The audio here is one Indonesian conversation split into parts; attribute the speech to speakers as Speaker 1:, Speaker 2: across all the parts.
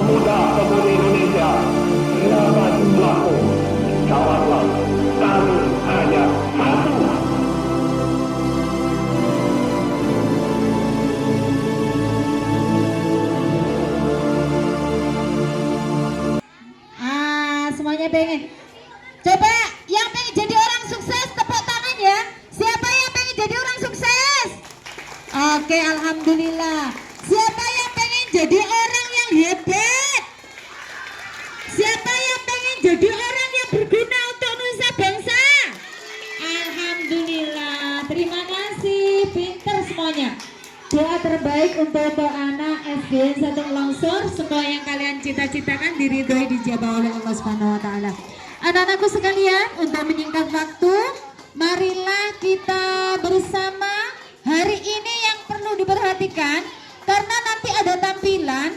Speaker 1: pemuda-pemudi Indonesia, berapa jumlahmu? Jawablah, kami hanya satu.
Speaker 2: Semuanya pengen. Coba yang pengen jadi orang sukses tepuk tangan ya. Siapa yang pengen jadi orang sukses? Oke, alhamdulillah. Siapa yang pengen jadi orang yang hebat? Siapa yang pengen jadi orang yang berguna untuk nusa bangsa? Alhamdulillah. Terima kasih, pinter semuanya. Doa terbaik untuk anak SDN Satu Longsor, semua yang kalian cita-citakan diridhoi dijabah oleh Allah Subhanahu wa taala. Anak-anakku sekalian, untuk menyingkat waktu, marilah kita bersama. Hari ini yang perlu diperhatikan karena nanti ada tampilan.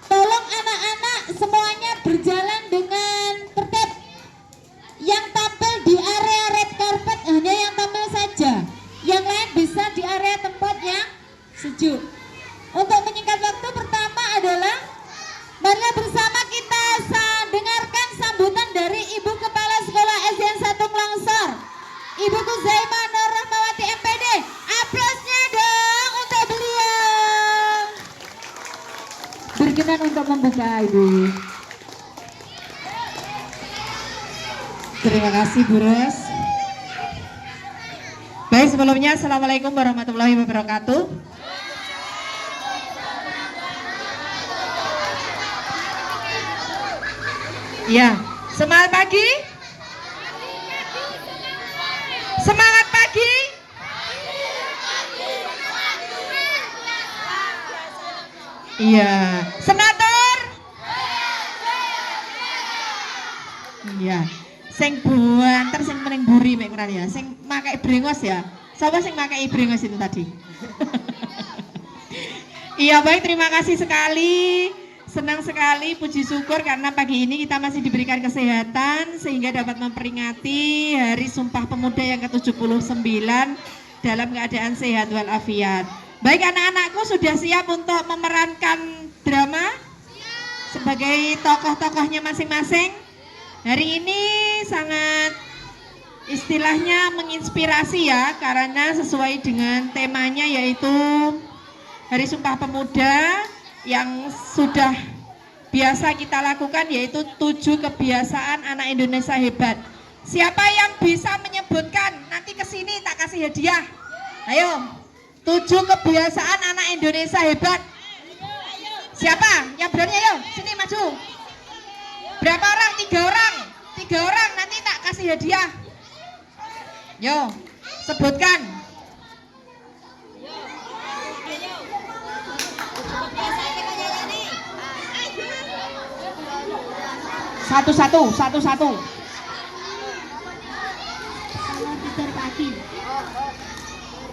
Speaker 2: Tolong anak-anak semuanya berjalan dengan tertib. Yang tampil di area red carpet hanya yang tampil saja. Yang lain bisa di area tempat yang sejuk. Untuk menyingkat waktu, pertama adalah marilah bersama kita dengarkan sambutan dari Ibu Kepala Sekolah SDN Satu Longsor, Ibu Kuzaimah Nur Rahmawati MPD. Aplausnya dong untuk beliau. Berkenan untuk membuka, Ibu. Terima kasih, Bu Ros. Baik, sebelumnya Assalamualaikum warahmatullahi wabarakatuh. Ya, semangat pagi. Semangat pagi. Iya, senator. Iya, sing buanter sing meneng buri mek keran ya, sing makai brengos ya. Siapa sing makai brengos itu tadi? Iya, baik, terima kasih sekali. Senang sekali, puji syukur karena pagi ini kita masih diberikan kesehatan sehingga dapat memperingati Hari Sumpah Pemuda yang ke-79 dalam keadaan sehat walafiat. Baik, anak-anakku sudah siap untuk memerankan drama sebagai tokoh-tokohnya masing-masing. Hari ini sangat istilahnya menginspirasi ya, karena sesuai dengan temanya yaitu Hari Sumpah Pemuda yang sudah biasa kita lakukan, yaitu 7 kebiasaan anak Indonesia hebat. Siapa yang bisa menyebutkan, nanti kesini tak kasih hadiah. Ayo, 7 kebiasaan anak Indonesia hebat. Siapa yang berani? Ayo sini maju. Berapa orang? 3 orang. 3 orang, nanti tak kasih hadiah. Yo, sebutkan. Satu-satu.
Speaker 3: Salat tidur pagi,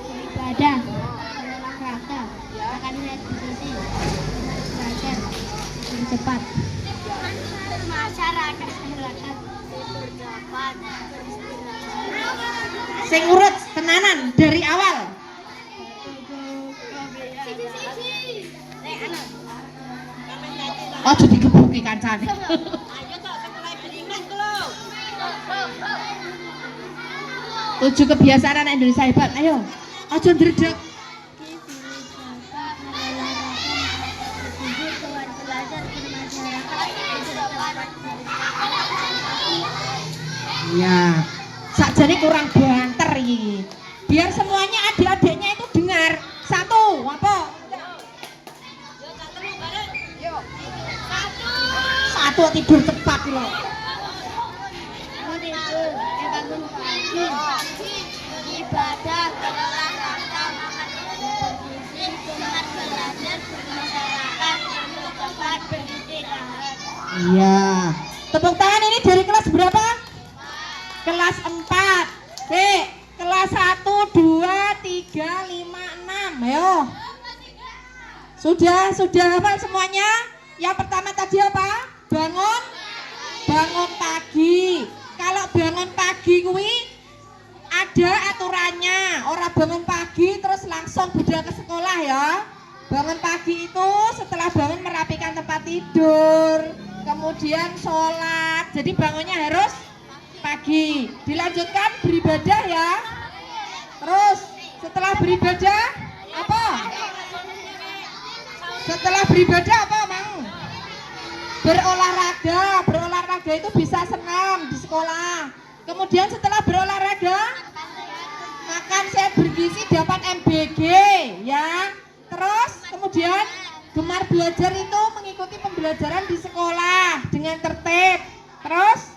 Speaker 3: beribadah, olahraga, makan sehat bergizi, belajar, hidup cepat, masyarakat berdapat,
Speaker 2: Sing urut tenanan dari awal. Oh, jadi gebuki kancane. 7 kebiasaan anak Indonesia hebat. Ayo, aja ndredeg. Ya, sakjane kurang banter iki. Biar semuanya adik-adiknya itu dengar. 1, apa? 1 tidur cepat loh.
Speaker 3: bangun pagi, ibadah, olahraga, makan bergizi, semangat belajar, bermasyarakat, hidup cepat, beristirahat.
Speaker 2: Iya. Tepuk tangan ini dari kelas berapa? Kelas 4. Kelas 1, 2, 3, 5, 6. Ayo. Sudah hafal semuanya? Yang pertama tadi apa? Bangun pagi. Kalau bangun pagi kuwi ada aturannya. Orang bangun pagi terus langsung budal ke sekolah ya. Bangun pagi itu setelah bangun merapikan tempat tidur, kemudian sholat. Jadi bangunnya harus pagi. Dilanjutkan beribadah ya. Terus setelah beribadah apa? Setelah beribadah apa, Mang? Berolahraga. Berolahraga itu bisa senam di sekolah. Kemudian setelah berolahraga makan sehat bergizi, dapat MBG ya. Terus kemudian gemar belajar itu mengikuti pembelajaran di sekolah dengan tertib. Terus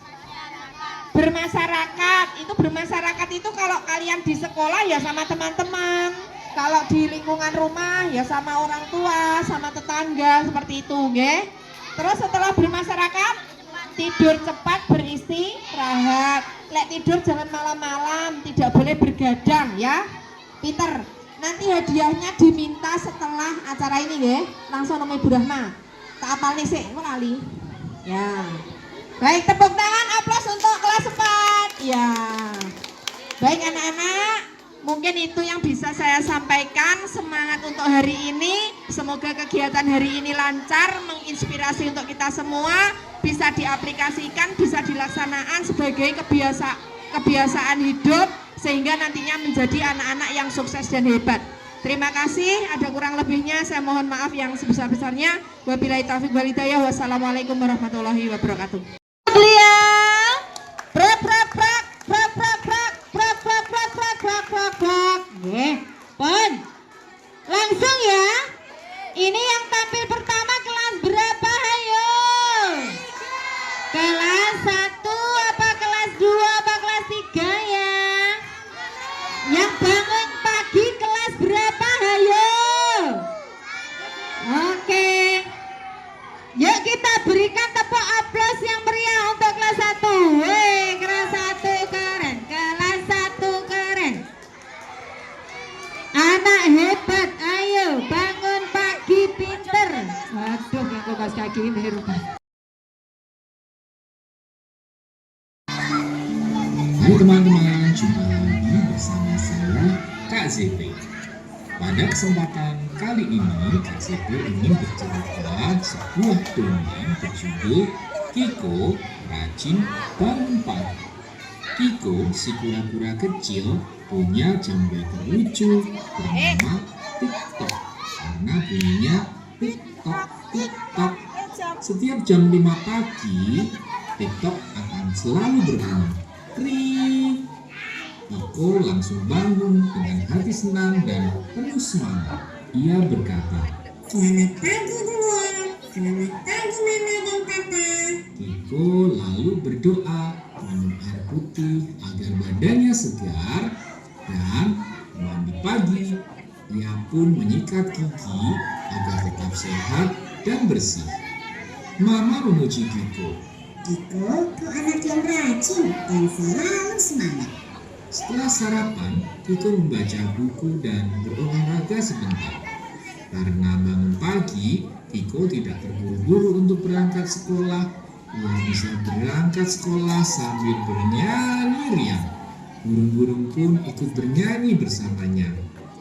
Speaker 2: bermasyarakat. Itu bermasyarakat itu kalau kalian di sekolah ya sama teman-teman. Kalau di lingkungan rumah ya sama orang tua, sama tetangga, seperti itu, nggih. Terus setelah bermasyarakat, tidur cepat, beristirahat. Lek tidur jangan malam-malam, tidak boleh bergadang ya. Peter, nanti hadiahnya diminta setelah acara ini nggih. Langsung nama Ibu Rahma. Tak apal nih sih, kali. Ya. Baik, tepuk tangan aplaus untuk kelas 4. Ya. Baik anak-anak, mungkin itu yang bisa saya sampaikan. Semangat untuk hari ini. Semoga kegiatan hari ini lancar, menginspirasi untuk kita semua, bisa diaplikasikan, bisa dilaksanakan sebagai kebiasaan hidup, sehingga nantinya menjadi anak-anak yang sukses dan hebat. Terima kasih, ada kurang lebihnya saya mohon maaf yang sebesar-besarnya. Wabillahi taufiq wal hidayah. Wassalamualaikum warahmatullahi wabarakatuh. Beliau prak prak prak prak prak prak prak prak prak prak prak prak prak. Nggih, pun. Langsung ya. Ini yang tampil pertama kelas berapa? Ayo. Kelas 1 apa kelas 2 apa kelas 3 ya? Yang bangun pagi kelas berapa? Ayo. Oke. Yuk kita berikan tepuk aplaus yang meriah untuk kelas 1. Weh, kelas 1 keren. Kelas 1 keren. Anak hebat, ayo bangun pagi pinter. Aduh, yang kupas kaki ini hebat.
Speaker 4: Hai teman-teman, jumpa lagi bersama saya Kak ZP. Pada kesempatan kali ini Kak ZP ingin bercerita sebuah dongeng berjudul Kiko Rajin Bangun Pagi. Kiko si kura-kura kecil punya jambret lucu bernama TikTok karena bunyinya TikTok TikTok. Setiap jam 5 pagi TikTok akan selalu berbunyi. Krik. Kiko langsung bangun dengan hati senang dan penuh semangat. Ia berkata,
Speaker 3: Selamat pagi dunia, selamat pagi mama dan papa.
Speaker 4: Kiko lalu berdoa minum air putih agar badannya segar dan mandi pagi. Ia pun menyikat gigi agar tetap sehat dan bersih. Mama memuji Kiko.
Speaker 3: Kiko, kau anak yang rajin dan selalu semangat.
Speaker 4: Setelah sarapan, Kiko membaca buku dan berolahraga sebentar. Karena bangun pagi, Kiko tidak terburu-buru untuk berangkat sekolah. Ia bisa berangkat sekolah sambil bernyanyi riang. Burung-burung pun ikut bernyanyi bersamanya.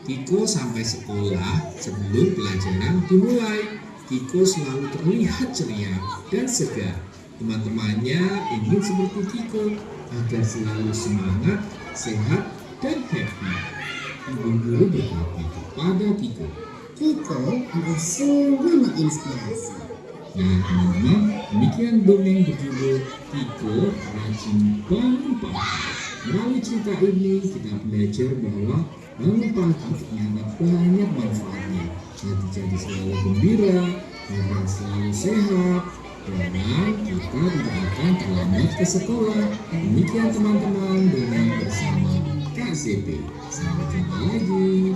Speaker 4: Kiko sampai sekolah sebelum pelajaran dimulai. Kiko selalu terlihat ceria dan segar. Teman-temannya ingin seperti Kiko agar selalu semangat, sehat, dan happy. Ibu guru berkata kepada Kiko,
Speaker 3: Kiko, engkau sungguh menginspirasi.
Speaker 4: nah teman-teman, demikian dongeng berjudul Kiko Rajin Bangun Pagi. Melalui cerita ini kita belajar bahwa bangun pagi ternyata banyak manfaatnya. Jadi selalu gembira, karena selalu sehat, dan kita tidak akan terlambat ke sekolah. Demikian teman-teman dongeng bersama Kak ZP. Sampai jumpa lagi.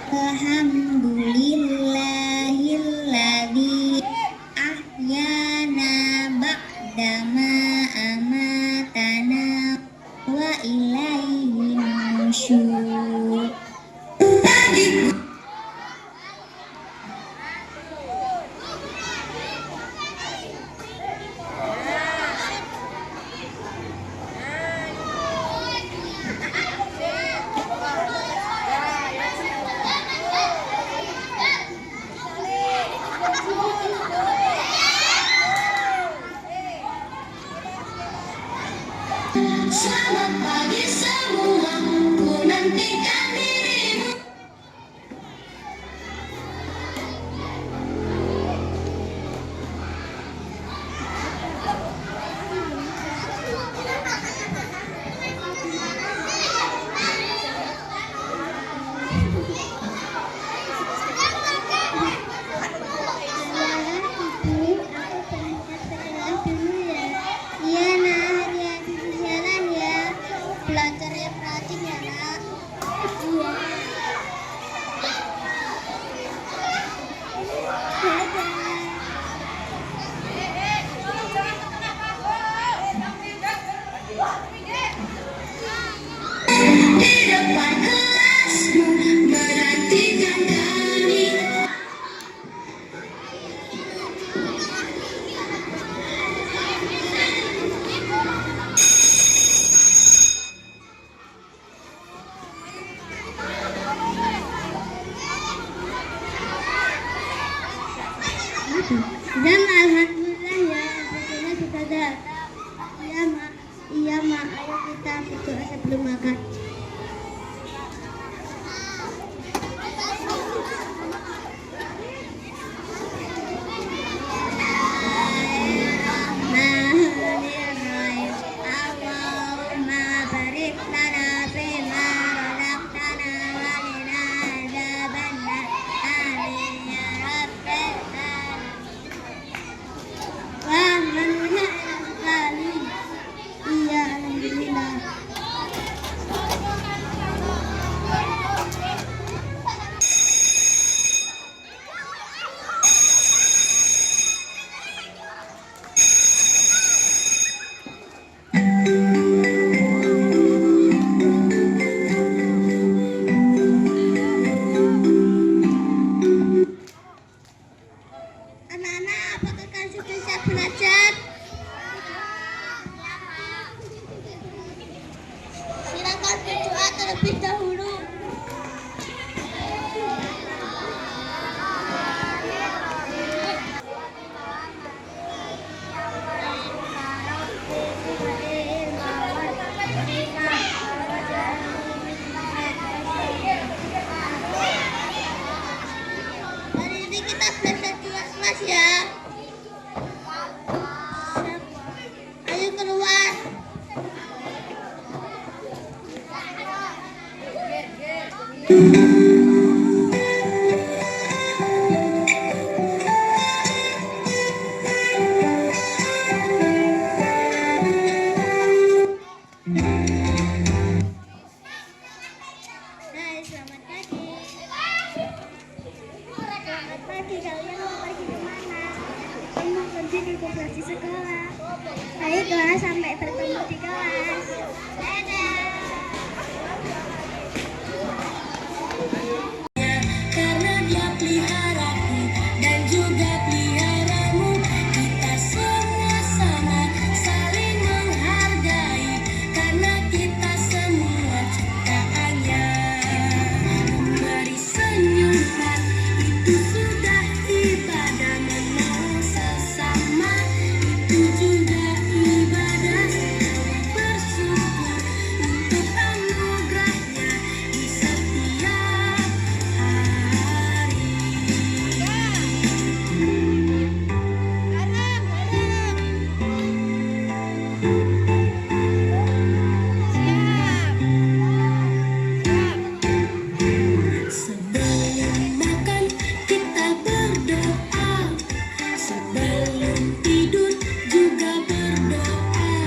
Speaker 3: Alhamdulillahilladzi Selamat pagi semua, ku nantikan dirimu. Iya nak, hati-hati di jalan ya. Belajarnya perhatiin ya nak. Iya. Di depan kelasmu menantikan kami. Dan alhamdulillah ya, akhirnya sudah datang. Iya mak, ayo kita berdoa sebelum makan. Allahumma barik lana fima razaqtana wa qina adzabannar. Amin ya rabbal alamin. Wah, menunya enak sekali. Iya, alhamdulillah. Anak-anak, apakah kalian sudah siap belajar? Silakan berdoa terlebih dahulu. Hari ini kita belajar kelas ya. Ayo keluar. Hai, selamat pagi. Selamat pagi, kalian mau pergi kemana? Saya mau pergi ke koperasi sekolah. Ayo kelas, sampai bertemu di kelas. Dadah. Karena dia peliharaku dan juga peliharamu, kita semua sama saling menghargai. Karena kita semua ciptaannya. Memberi senyuman itu sudah ibadah, menolong sesama itu juga ibadah. Bersyukur untuk anugerahnya di setiap hari. Sebelum makan kita berdoa, sebelum tidur juga berdoa,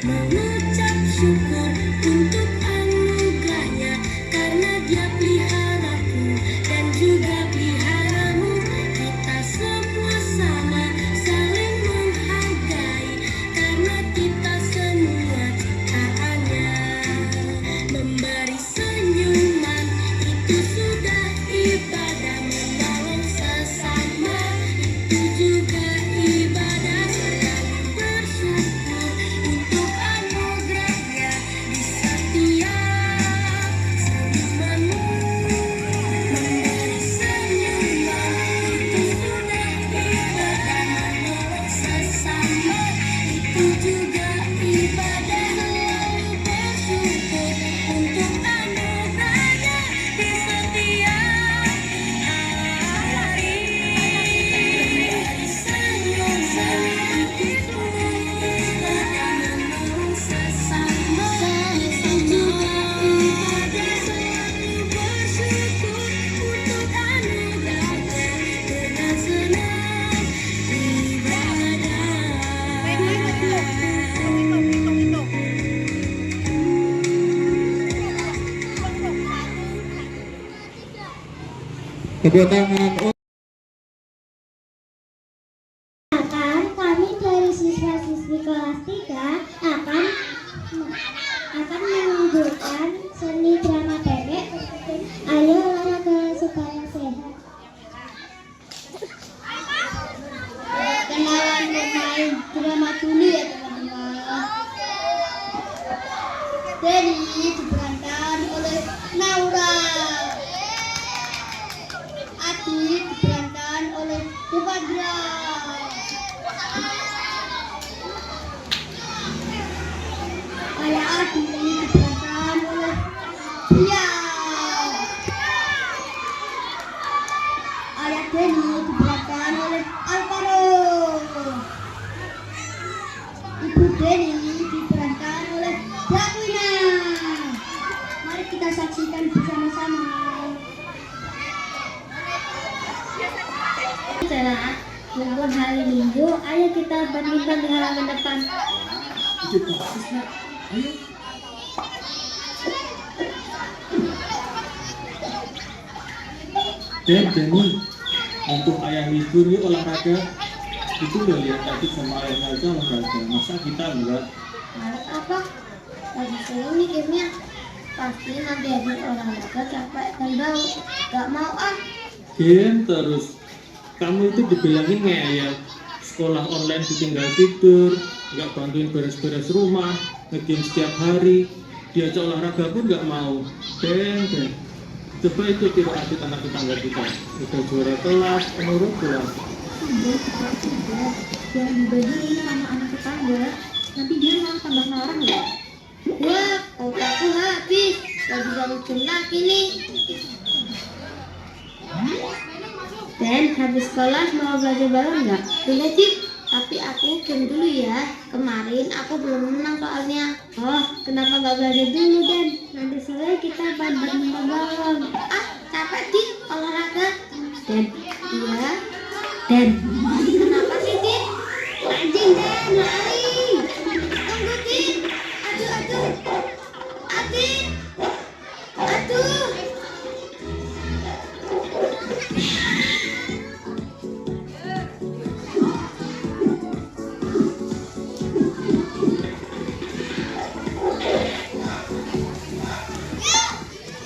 Speaker 3: mengucap syukur untuk anugerahnya. Karena dia peliharaku dan juga peliharamu, kita semua sama saling menghargai. Karena kita semua ciptaannya. Memberi senyuman itu sudah ibadah, menolong sesama itu juga ibadah. Selalu bersyukur untuk anugerahnya di setiap senyumanmu. Memberi senyuman itu sudah ibadah, menolong sesama itu juga ibadah.
Speaker 4: Tepuk tangan.
Speaker 3: Kami dari siswa-siswi kelas 3 akan menunjukkan seni drama pendek. Ayo olahraga supaya sehat. Kenalan pemain drama dulu ya teman-teman. Jadi diperankan oleh Naura. Adit diperankan oleh Devadra. Ayah Adit diperankan oleh Pia. Ayah Denny diperankan oleh Alvaro. Ibu Denny diperankan oleh Dakwina. Mari kita saksikan bersama-sama. Adalah mumpung hari Minggu, ayo kita badminton di halaman depan.
Speaker 5: Dan Denny, untuk ayah libur yuk olahraga. Itu udah lihat tadi sama ayah aja olahraga, masa kita enggak?
Speaker 3: Malas apa? Lagi seru nih gamenya. Pasti nanti habis olahraga capek dan bau. Gak mau ah.
Speaker 5: Game terus. Kamu itu dibilangin ngeyel. Sekolah online ditinggal tidur, nggak bantuin beres-beres rumah, nge-game setiap hari. Diajak olahraga pun nggak mau. Ben. Coba itu tiru Adit anak tetangga kita. Udah juara kelas, penurut kelas.
Speaker 3: Jangan dibandingin sama anak tetangga. Nanti dia malah tambah marah ya. Wah, otakku habis. Gak bisa lucu lagi nih. Dan habis sekolah mau belajar bareng nggak? Boleh Cip, tapi aku game dulu ya. Kemarin aku belum menang soalnya. Oh, kenapa nggak belajar dulu Dan? Nanti sore kita badminton bareng. Ah, capek Cip olahraga. Dan, iya. Dan, kenapa sih Cip? Anjing Dan, lari. Tunggu Cip. Aduh. Adit. Aduh.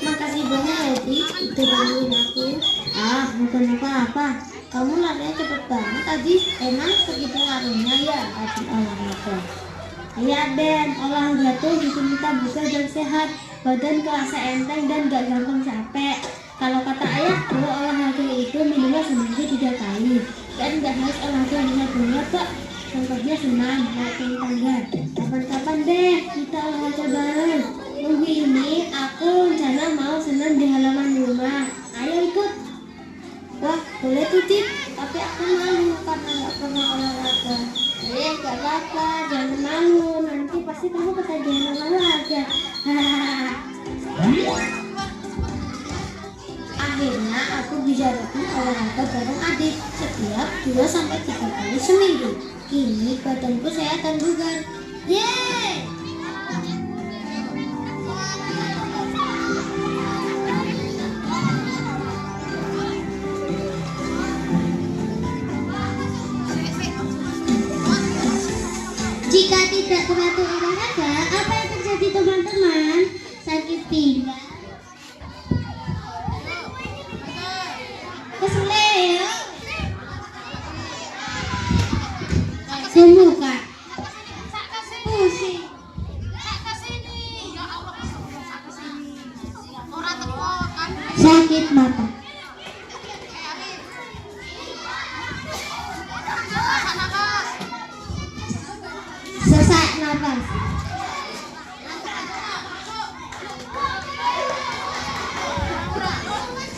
Speaker 3: Makasih banyak ya Di, udah bantuin aku. Ah, bukan apa-apa. Kamu larinya cepet banget tadi. Emang segitu ngaruhnya ya habis olahraga. Iya Den, olahraga tuh bikin kita bugar dan sehat. Badan kerasa enteng dan gak gampang capek. Kalau kata ayah tuh olahraga itu minimal seminggu 3 kali. Dan gak harus olahraga berat-berat Pak. Contohnya senam, naik tangga. Kapan-kapan deh kita olahraga bareng. Minggu ini aku rencana mau senam di halaman rumah. Ayo ikut. Wah, boleh tuh Cip, tapi aku malu karena gak pernah olahraga. Gak apa-apa, jangan malu. Nanti pasti kamu ketagihan olahraga. Akhirnya aku bisa rutin olahraga bareng Adit setiap 2-3 kali seminggu. Kini badanku sehat dan bugar. Yeay! Jika tidak teratur olahraga, apa yang terjadi teman-teman? Sakit pinggang, keseleo, gemukan, pusing, sakit mata. Sesak nafas.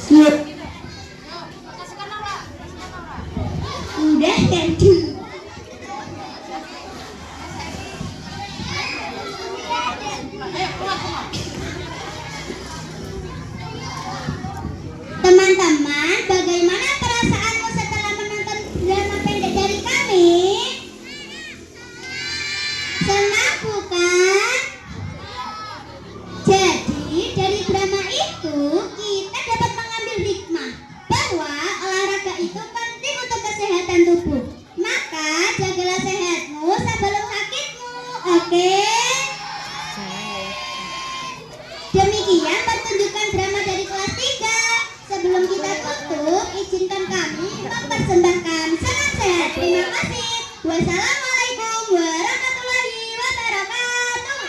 Speaker 3: Siap. Udah kan tuh. Teman-teman, bagaimana perasaanmu setelah menonton drama pendek dari kami? Senang bukan? Jadi dari drama itu kita dapat mengambil hikmah bahwa Assalamualaikum warahmatullahi wabarakatuh.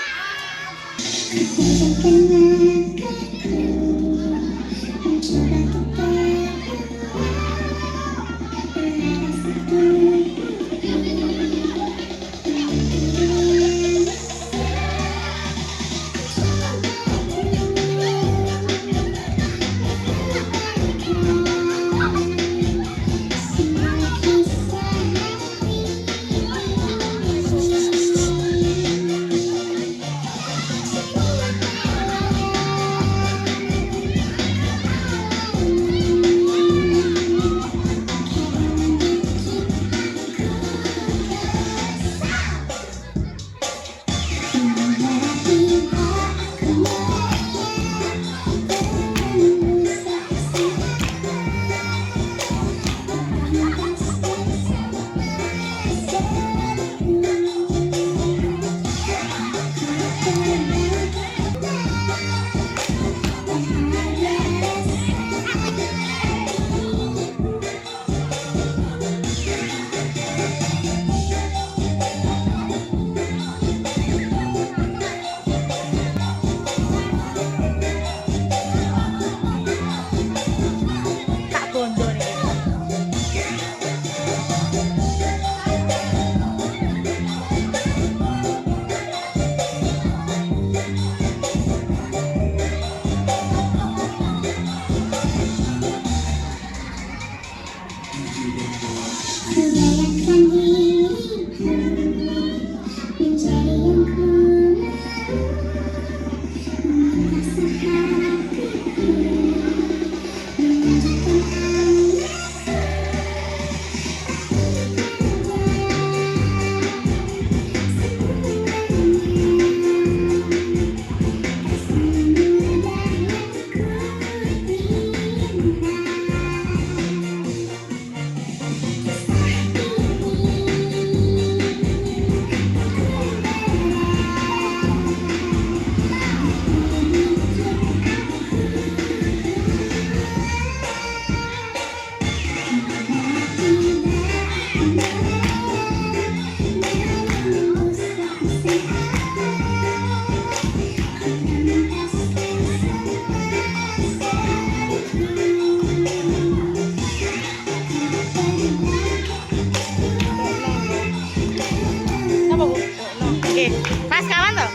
Speaker 6: Pas kawan tuh.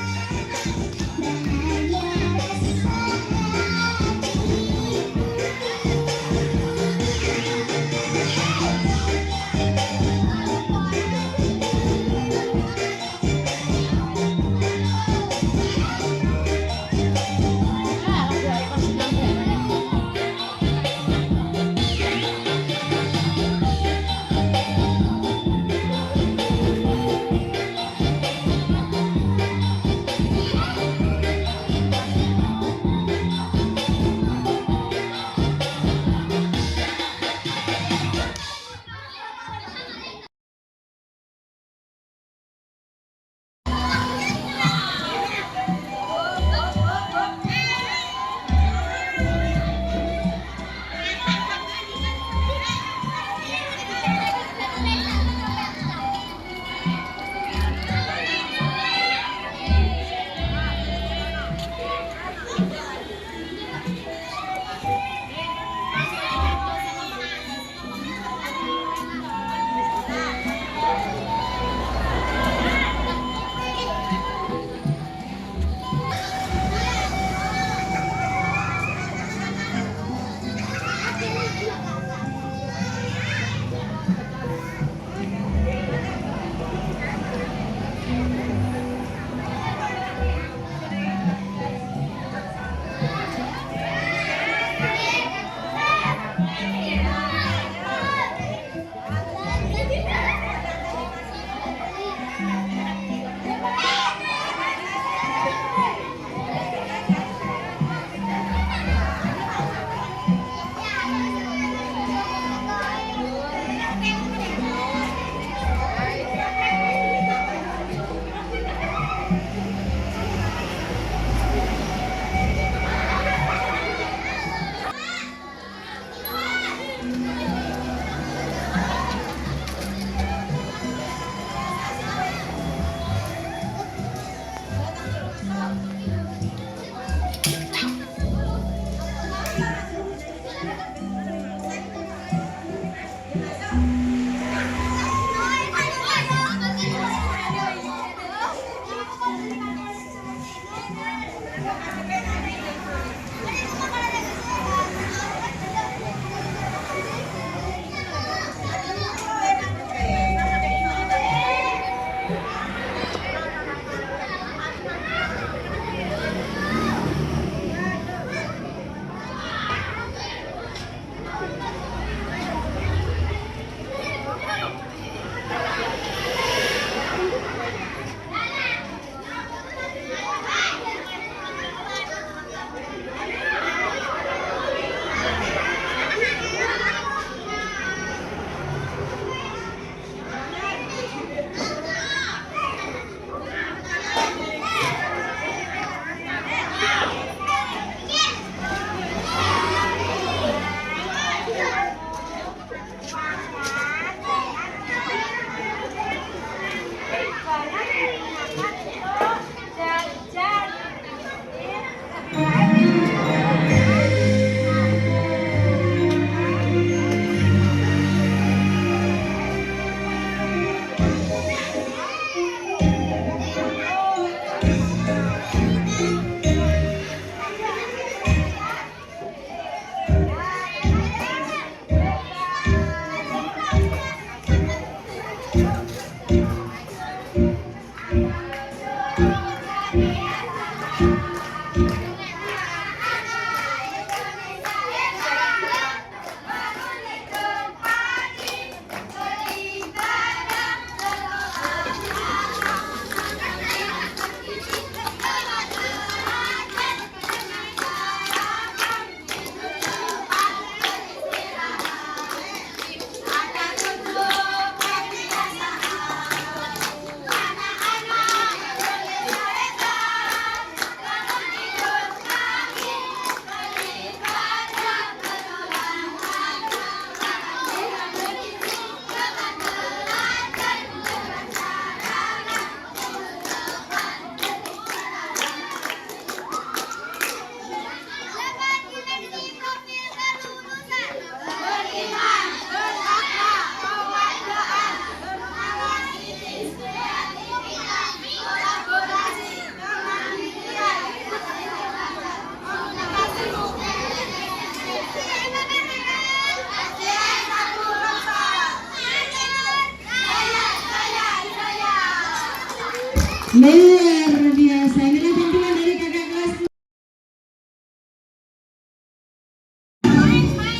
Speaker 2: Luar biasa. Inilah bantuan dari kakak kelas.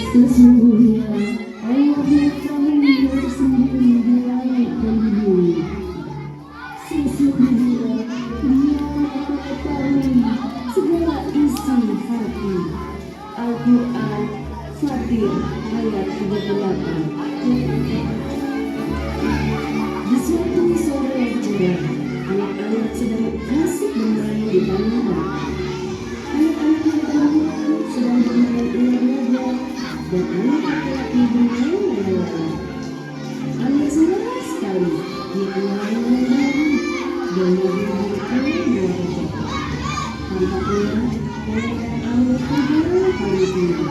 Speaker 3: Sesungguhnya Allah berfirman tersendiri di langit dan di bumi. Sesungguhnya Dia mengetahui segala isi hati. Al-Quran Fatir ayat 38. Di suatu sore yang cerah, anak-anak sedang asik bermain di taman. Anak-anak yang perempuan sedang bermain ular-ular dan anak laki-laki bermain layang-layang. Anak senang sekali dia bermain layang-layang dan memberikan dua coklat. Tampaknya layang-layang Amir terbang paling tinggi.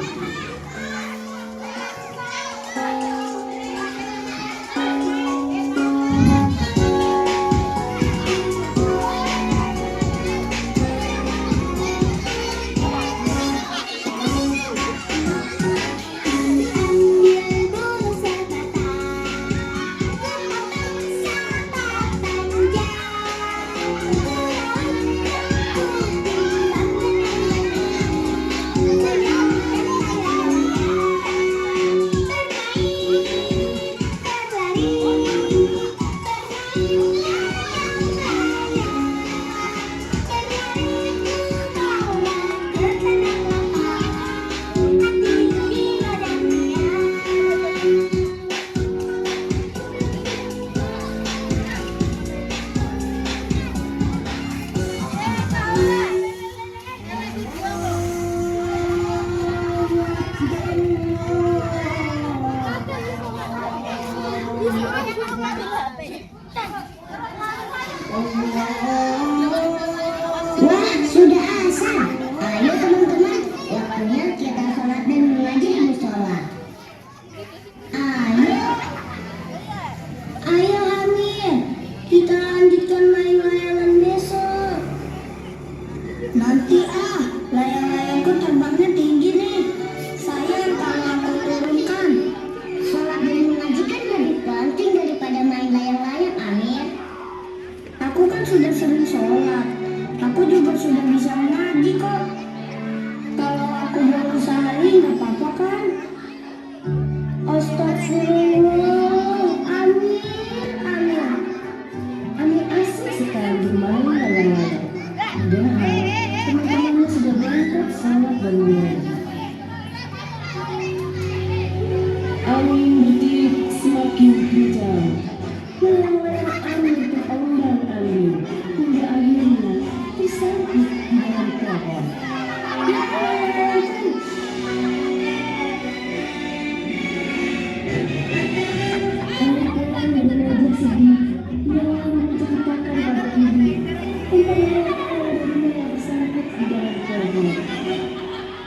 Speaker 3: Wah, sudah azan. Ayo teman-teman, waktunya kita sholat dan mengaji di musola. Ayo Amir, kita lanjutkan main layangan besok. Nanti layang-layangku terbangnya tinggi nih. Sayang kalau aku turunkan. Sholat dan mengaji kan lebih penting daripada main layang-layang, Amir. Aku kan sudah sering sholat. Aku juga sudah bisa mengaji kok. Kalau aku baru sehari nggak apa-apa kan? Astagfirullah, Amir asik sekali bermain layang-layang. Padahal teman-temannya sudah berangkat sholat dan mengaji. Angin bertiup semakin kencang. Layang-layang Amir terombang-ambing hingga akhirnya tersangkut di dalam pohon. Anak-anak mengajar sedih. Ia menceritakan pada ibu tentang layang-layang yang tersangkut di dalam pohon.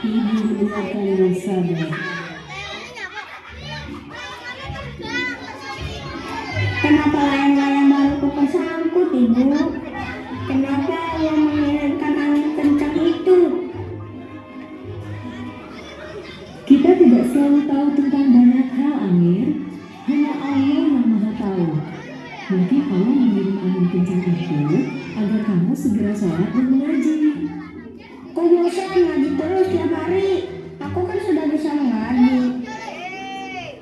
Speaker 3: Ibu mendengarkan dengan sabar. Kenapa layang-layang baru tersangkut, Ibu? Kenapa yang mengirimkan angin kencang itu? Kita tidak selalu tahu tentang banyak hal, Amir. Hanya Allah yang Maha Tahu. Mungkin Allah mengirim angin kencang itu agar kamu segera sholat dan mengaji. Kok bosan ngaji terus tiap hari? Aku kan sudah bisa mengaji.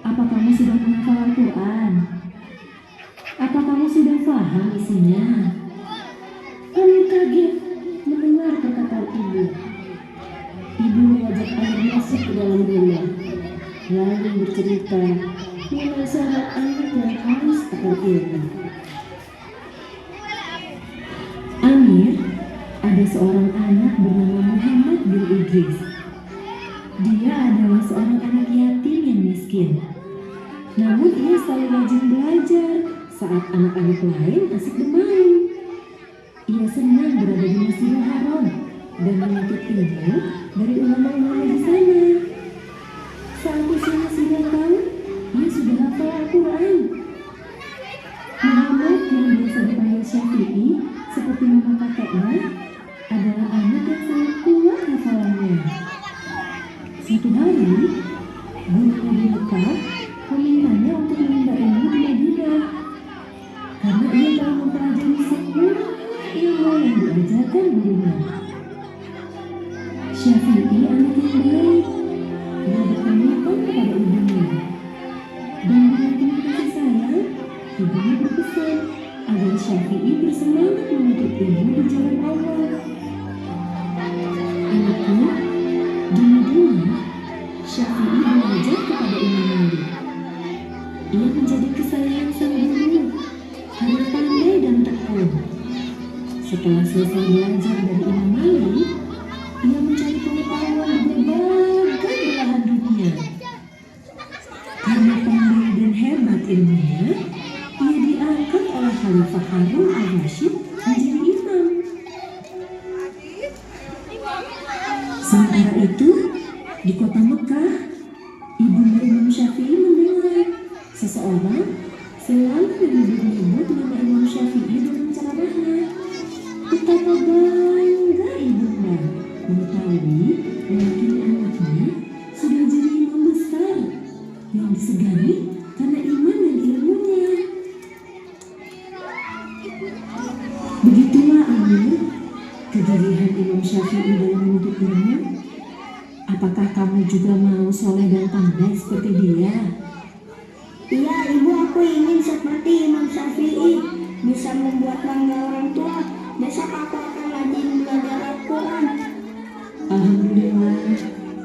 Speaker 3: Apa kamu sudah menghafal Al-Quran? Apa kamu sudah paham isinya? Amir kaget mendengar perkataan ibu. Ibu mengajak Amir masuk ke dalam rumah, lalu bercerita mengenai seorang anak yang haus akan ilmu. Amir, ada seorang anak bernama Muhammad bin Idris. Dia adalah seorang anak yatim yang miskin. Namun ia selalu rajin belajar saat anak-anak lain asik bermain. Ia senang berada di Masjidil Haram dan menuntut ilmu dari ulama-ulama di sana. Saat usianya 9 tahun, ia sudah hafal Al-Quran. Muhammad yang biasa dipanggil Syafi'i seperti nama kakeknya adalah anak yang sangat kuat hafalannya. Suatu hari, gurunya di Mekah memintanya untuk menimba ilmu di Madinah karena ia telah mempelajari semua
Speaker 6: ilmu yang diajarkan gurunya. Syafi'i anak yang baik. Dia berkomitmen kepada ibunya. Dan dengan penuh kasih sayang, ibunya berpesan agar Syafi'i bersemangat menuntut ilmu di jalan Allah. Anakku, dulu Syafi'i belajar kepada Imam Malik. Ia menjadi kesayangan sang guru karena pandai dan tekun. Setelah selesai belajar dari Imam Malik, ia mencari pengetahuan di berbagai belahan dunia. Karena pandai dan hebat ilmunya, ia diangkat oleh Khalifah Harun al-Rashid menjadi imam. Sementara itu, di kota Mekah, ibunda Imam Syafi'i mendengar seseorang selalu menyebut-nyebut nama Imam Syafi'i dalam ceramahnya. Betapa bangga ibunda mengetahui meyakini anaknya sudah jadi imam besar yang disegani karena iman dan ilmunya. Begitulah Amir, kegigihan Imam Syafi'i dalam menuntut ilmu. Apakah kamu juga mau soleh dan pandai seperti dia?
Speaker 3: Iya ibu, aku ingin seperti Imam Syafi'i, bisa membuat bangga orang tua. Besok aku akan rajin belajar Al-Quran.
Speaker 6: Alhamdulillah,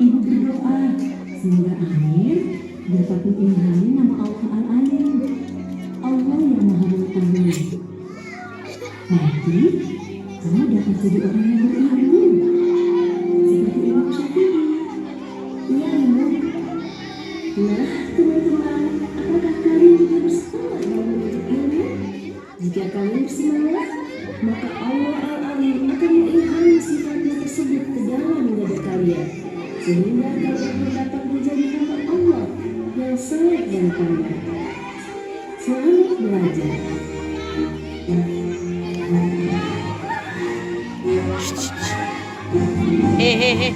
Speaker 6: ibu berdoa semoga Amir dapat mengilhami nama Allah Al-Alim, Allah yang Maha Mengetahui. Nanti kamu dapat jadi orang yang berilmu seperti Imam Syafi'i.
Speaker 3: Iya ibu.
Speaker 6: Nah, teman-teman, apakah kalian juga bersemangat dalam menuntut ilmu? Jika kalian bersemangat, maka Allah Al-Alim akan mengilhami sifatnya tersebut ke dalam dada kalian, sehingga kalian dapat menjadi hamba Allah yang saleh dan pandai. Selamat belajar.
Speaker 2: Hehehe.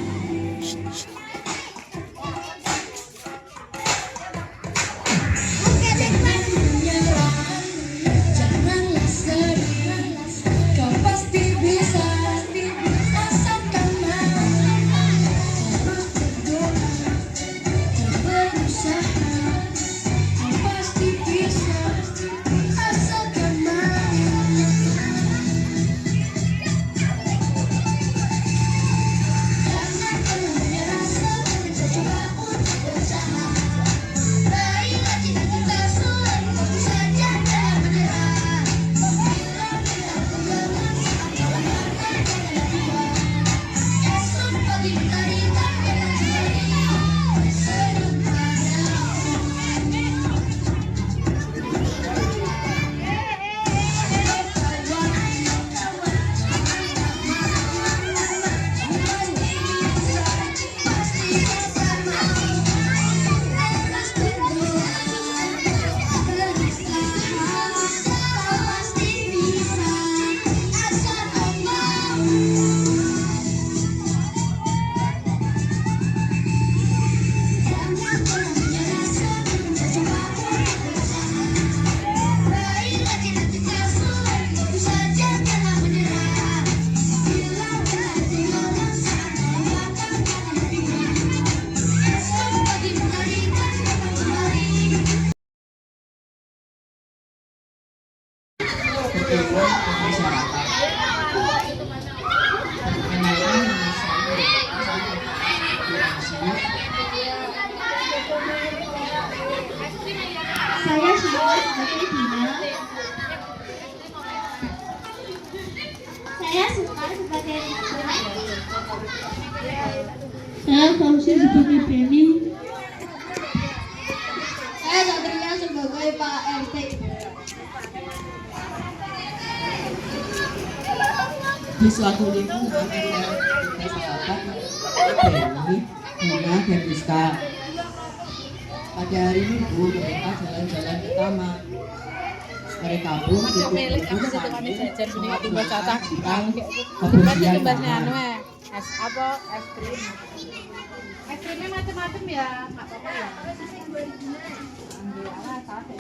Speaker 3: Saya Syahwa sebagai Dina. Saya Suka sebagai Rika. Saya Fauzi sebagai Beni. Saya Satria sebagai Pak RT.
Speaker 7: Di suatu lingkungan kita sahabat Beni, Nina, dan Rizka. Pada hari Minggu mereka jalan-jalan ke taman. Mereka pun duduk-duduk sambil mengatur tentang kebersihan taman.
Speaker 2: Es apa? Es krim. Es krimnya macam-macam ya, nggak apa-apa ya. Ambil ala sate.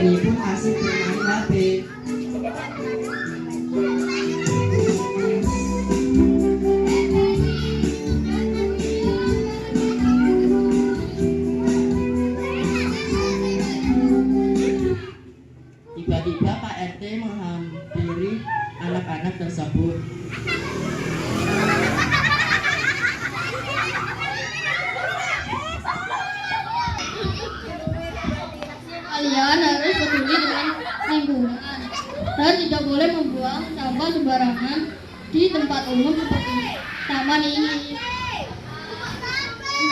Speaker 7: ini pun asik bermain HP. Tiba-tiba Pak RT menghampiri anak-anak tersebut.
Speaker 3: Kalian harus peduli dengan lingkungan dan tidak boleh membuang sampah sembarangan di tempat umum seperti taman ini.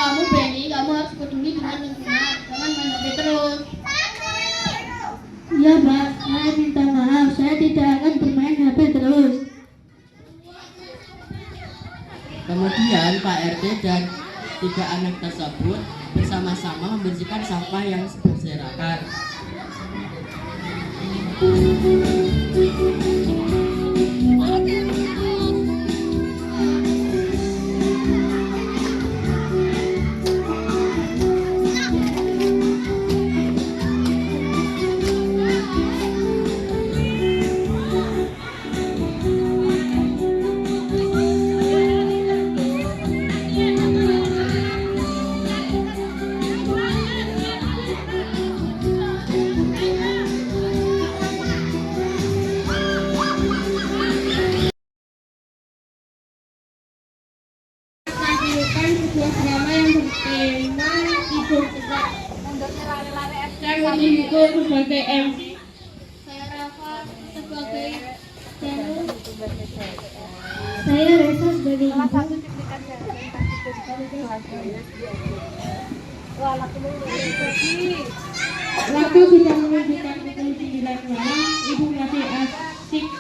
Speaker 3: Kamu Benny, kamu harus peduli dengan lingkungan, jangan main HP terus. Ya Pak, saya minta maaf, saya tidak akan bermain HP terus.
Speaker 7: Kemudian Pak RT dan 3 anak tersebut bersama-sama membersihkan sampah yang berserakan.
Speaker 3: Menampilkan sebuah drama yang bertema Idul Fitri. Saya Niko sebagai MC. Saya Rafa sebagai Janu. Saya Reza sebagai ibu. Waktu sudah menunjukkan pukul 9 malam, ibu masih asik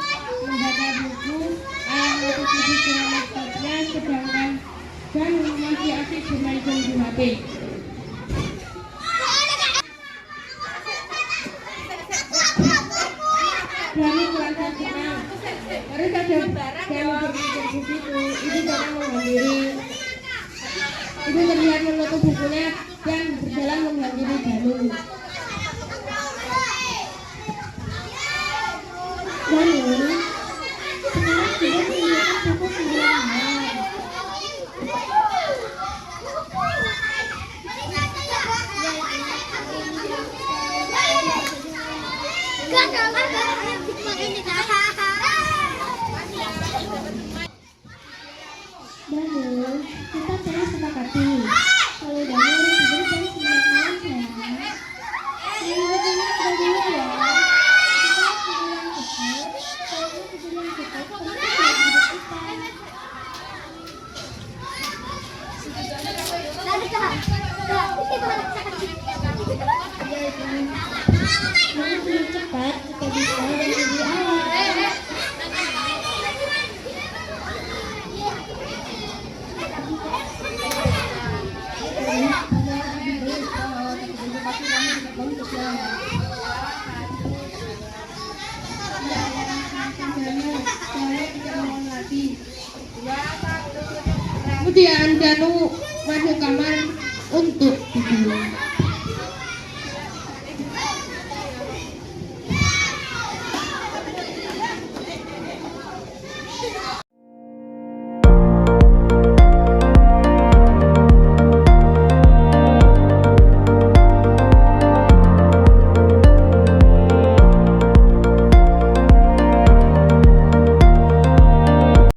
Speaker 3: membaca buku. Ayah masih sibuk dengan laptopnya, sedangkan dan masih asik bermain game di HP. Kami merasa senang. Baru saja kami berpikir begitu, ibu datang menghampiri. Ibu terlihat menutup bukunya dan berjalan menghampiri Danu. Danu, sekarang sudah menunjukkan pukul 9 malam. Danu, kita telah sepakati kalau Danu harus tidur jam 9 malam sayang. Yang begini sudah dulu ya. Kita tidur yang cepat, kalau tidur yang cepat, tentu hidup kita. Mau tidur cepat, kita bisa dan tidur awal. Kemudian Danu masuk kamar untuk tidur.